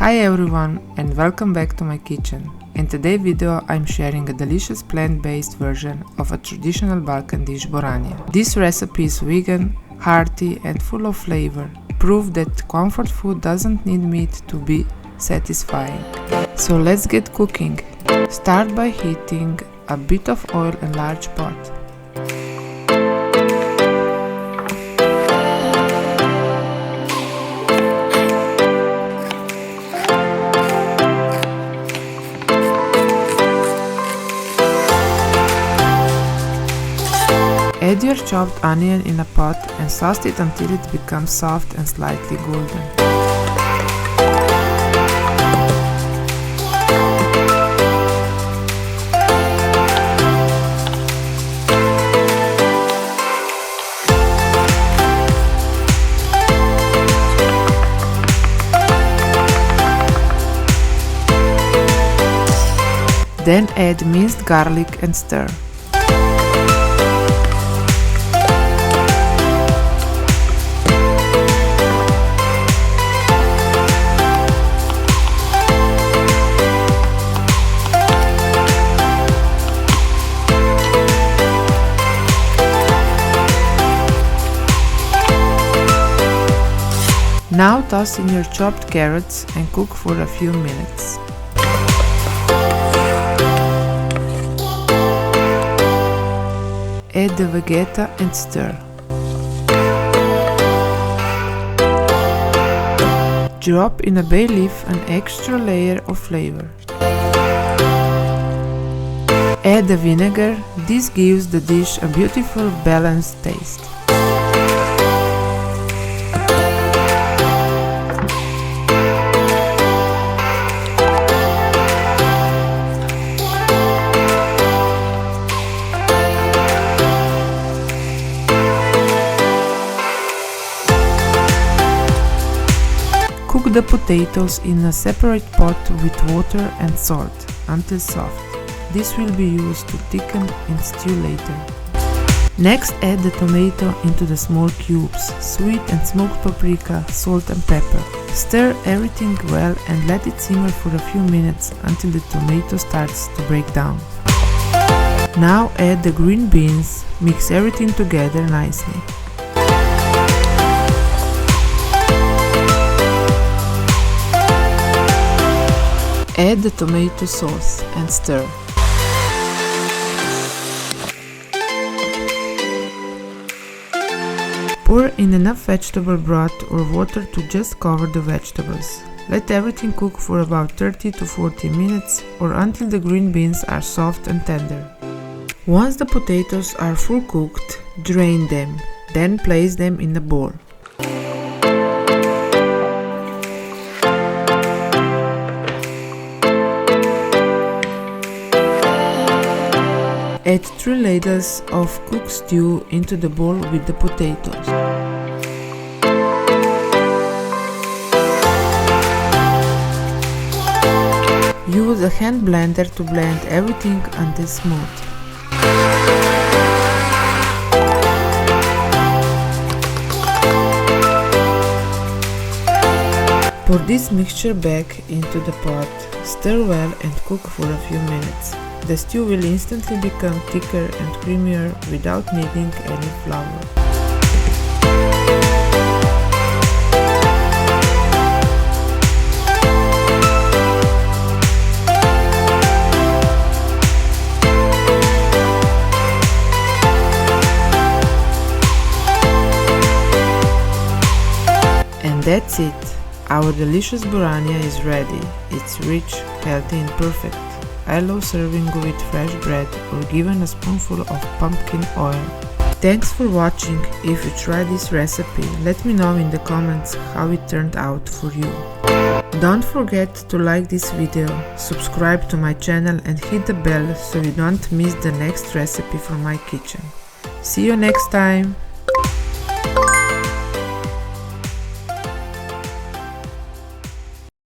Hi everyone and welcome back to my kitchen. In today's video I'm sharing a delicious plant-based version of a traditional Balkan dish Boranija. This recipe is vegan, hearty and full of flavor. Proof that comfort food doesn't need meat to be satisfying. So let's get cooking. Start by heating a bit of oil in a large pot. Add your chopped onion in a pot and sauce it until it becomes soft and slightly golden. Then add minced garlic and stir. Now toss in your chopped carrots and cook for a few minutes. Add the vegeta and stir. Drop in a bay leaf an extra layer of flavor. Add the vinegar, this gives the dish a beautiful balanced taste. Cook the potatoes in a separate pot with water and salt until soft. This will be used to thicken in stew later. Next add the tomato into the small cubes, sweet and smoked paprika, salt and pepper. Stir everything well and let it simmer for a few minutes until the tomato starts to break down. Now add the green beans, mix everything together nicely. Add the tomato sauce and stir. Pour in enough vegetable broth or water to just cover the vegetables. Let everything cook for about 30 to 40 minutes or until the green beans are soft and tender. Once the potatoes are full cooked, drain them, then place them in a bowl. Add 3 ladles of cooked stew into the bowl with the potatoes. Use a hand blender to blend everything until smooth. Pour this mixture back into the pot, stir well and cook for a few minutes. The stew will instantly become thicker and creamier without needing any flour. And that's it. Our delicious Boranija is ready. It's rich, healthy and perfect. I love serving with fresh bread or given a spoonful of pumpkin oil. Thanks for watching. If you try this recipe, let me know in the comments how it turned out for you. Don't forget to like this video, subscribe to my channel and hit the bell so you don't miss the next recipe from my kitchen. See you next time!